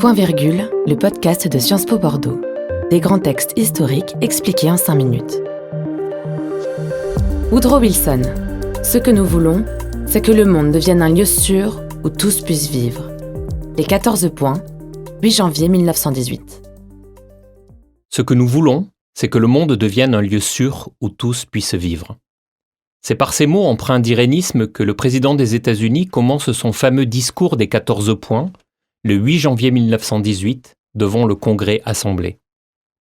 Point virgule, le podcast de Sciences Po Bordeaux. Des grands textes historiques expliqués en 5 minutes. Woodrow Wilson. Ce que nous voulons, c'est que le monde devienne un lieu sûr où tous puissent vivre. Les 14 points, 8 janvier 1918. Ce que nous voulons, c'est que le monde devienne un lieu sûr où tous puissent vivre. C'est par ces mots empreints d'irénisme que le président des États-Unis commence son fameux discours des 14 points, le 8 janvier 1918, devant le Congrès assemblé.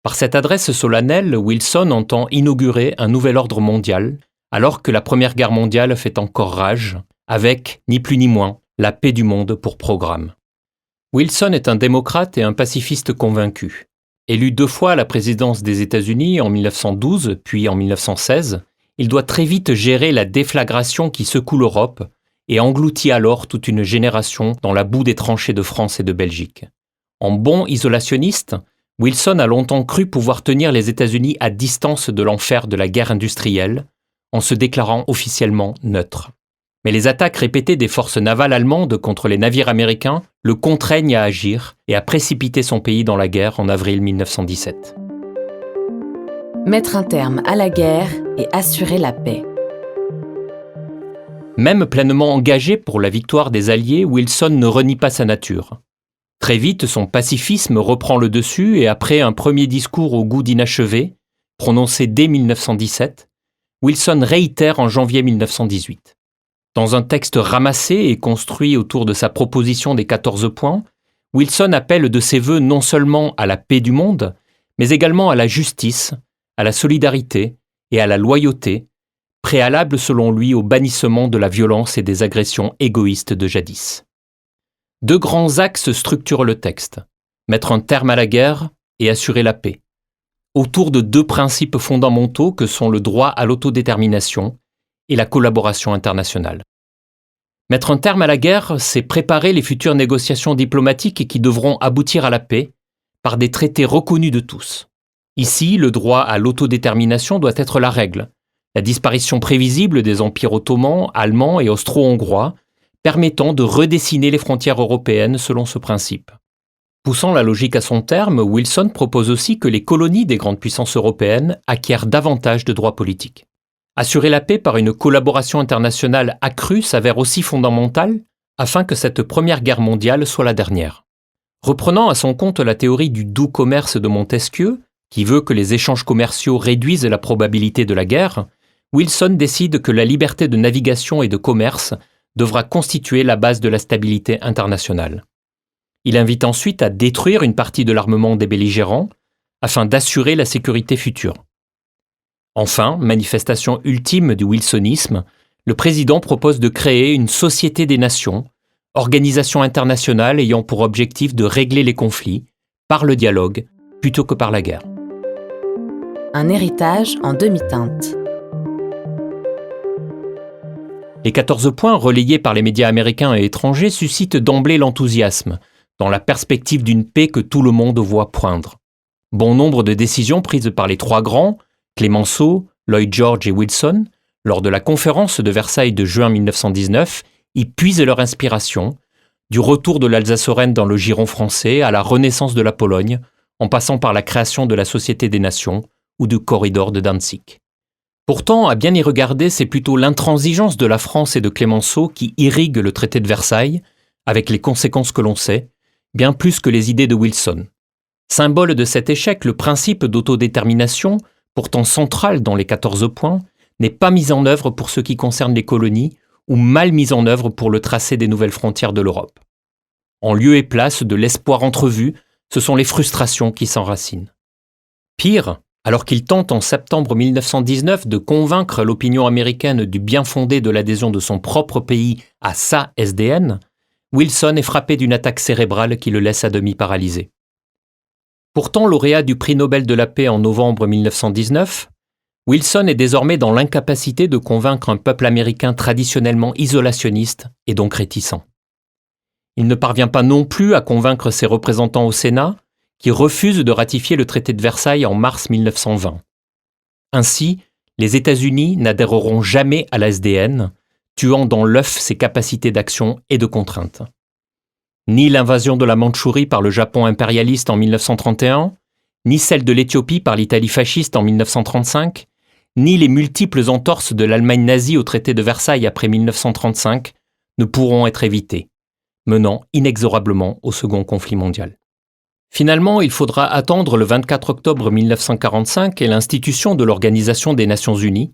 Par cette adresse solennelle, Wilson entend inaugurer un nouvel ordre mondial, alors que la Première Guerre mondiale fait encore rage, avec, ni plus ni moins, la paix du monde pour programme. Wilson est un démocrate et un pacifiste convaincu. Élu 2 fois à la présidence des États-Unis en 1912 puis en 1916, il doit très vite gérer la déflagration qui secoue l'Europe et engloutit alors toute une génération dans la boue des tranchées de France et de Belgique. En bon isolationniste, Wilson a longtemps cru pouvoir tenir les États-Unis à distance de l'enfer de la guerre industrielle, en se déclarant officiellement neutre. Mais les attaques répétées des forces navales allemandes contre les navires américains le contraignent à agir et à précipiter son pays dans la guerre en avril 1917. Mettre un terme à la guerre et assurer la paix. Même pleinement engagé pour la victoire des Alliés, Wilson ne renie pas sa nature. Très vite, son pacifisme reprend le dessus et après un premier discours au goût d'inachevé, prononcé dès 1917, Wilson réitère en janvier 1918. Dans un texte ramassé et construit autour de sa proposition des 14 points, Wilson appelle de ses vœux non seulement à la paix du monde, mais également à la justice, à la solidarité et à la loyauté, préalable selon lui au bannissement de la violence et des agressions égoïstes de jadis. 2 grands axes structurent le texte, mettre un terme à la guerre et assurer la paix, autour de 2 principes fondamentaux que sont le droit à l'autodétermination et la collaboration internationale. Mettre un terme à la guerre, c'est préparer les futures négociations diplomatiques qui devront aboutir à la paix par des traités reconnus de tous. Ici, le droit à l'autodétermination doit être la règle, la disparition prévisible des empires ottomans, allemands et austro-hongrois, permettant de redessiner les frontières européennes selon ce principe. Poussant la logique à son terme, Wilson propose aussi que les colonies des grandes puissances européennes acquièrent davantage de droits politiques. Assurer la paix par une collaboration internationale accrue s'avère aussi fondamental afin que cette Première Guerre mondiale soit la dernière. Reprenant à son compte la théorie du doux commerce de Montesquieu, qui veut que les échanges commerciaux réduisent la probabilité de la guerre, Wilson décide que la liberté de navigation et de commerce devra constituer la base de la stabilité internationale. Il invite ensuite à détruire une partie de l'armement des belligérants afin d'assurer la sécurité future. Enfin, manifestation ultime du wilsonisme, le président propose de créer une Société des Nations, organisation internationale ayant pour objectif de régler les conflits par le dialogue plutôt que par la guerre. Un héritage en demi-teinte. Les 14 points relayés par les médias américains et étrangers suscitent d'emblée l'enthousiasme, dans la perspective d'une paix que tout le monde voit poindre. Bon nombre de décisions prises par les 3 grands, Clemenceau, Lloyd George et Wilson, lors de la conférence de Versailles de juin 1919, y puisent leur inspiration, du retour de l'Alsace-Lorraine dans le giron français à la renaissance de la Pologne, en passant par la création de la Société des Nations ou du corridor de Danzig. Pourtant, à bien y regarder, c'est plutôt l'intransigeance de la France et de Clemenceau qui irrigue le traité de Versailles, avec les conséquences que l'on sait, bien plus que les idées de Wilson. Symbole de cet échec, le principe d'autodétermination, pourtant central dans les 14 points, n'est pas mis en œuvre pour ce qui concerne les colonies ou mal mis en œuvre pour le tracé des nouvelles frontières de l'Europe. En lieu et place de l'espoir entrevu, ce sont les frustrations qui s'enracinent. Pire, alors qu'il tente en septembre 1919 de convaincre l'opinion américaine du bien fondé de l'adhésion de son propre pays à sa SDN, Wilson est frappé d'une attaque cérébrale qui le laisse à demi paralysé. Pourtant lauréat du prix Nobel de la paix en novembre 1919, Wilson est désormais dans l'incapacité de convaincre un peuple américain traditionnellement isolationniste et donc réticent. Il ne parvient pas non plus à convaincre ses représentants au Sénat, qui refusent de ratifier le traité de Versailles en mars 1920. Ainsi, les États-Unis n'adhéreront jamais à la SDN, tuant dans l'œuf ses capacités d'action et de contrainte. Ni l'invasion de la Mandchourie par le Japon impérialiste en 1931, ni celle de l'Éthiopie par l'Italie fasciste en 1935, ni les multiples entorses de l'Allemagne nazie au traité de Versailles après 1935 ne pourront être évitées, menant inexorablement au second conflit mondial. Finalement, il faudra attendre le 24 octobre 1945 et l'institution de l'Organisation des Nations Unies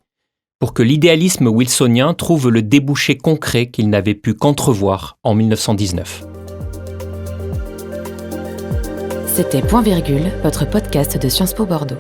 pour que l'idéalisme wilsonien trouve le débouché concret qu'il n'avait pu qu'entrevoir en 1919. C'était Point Virgule, votre podcast de Sciences Po Bordeaux.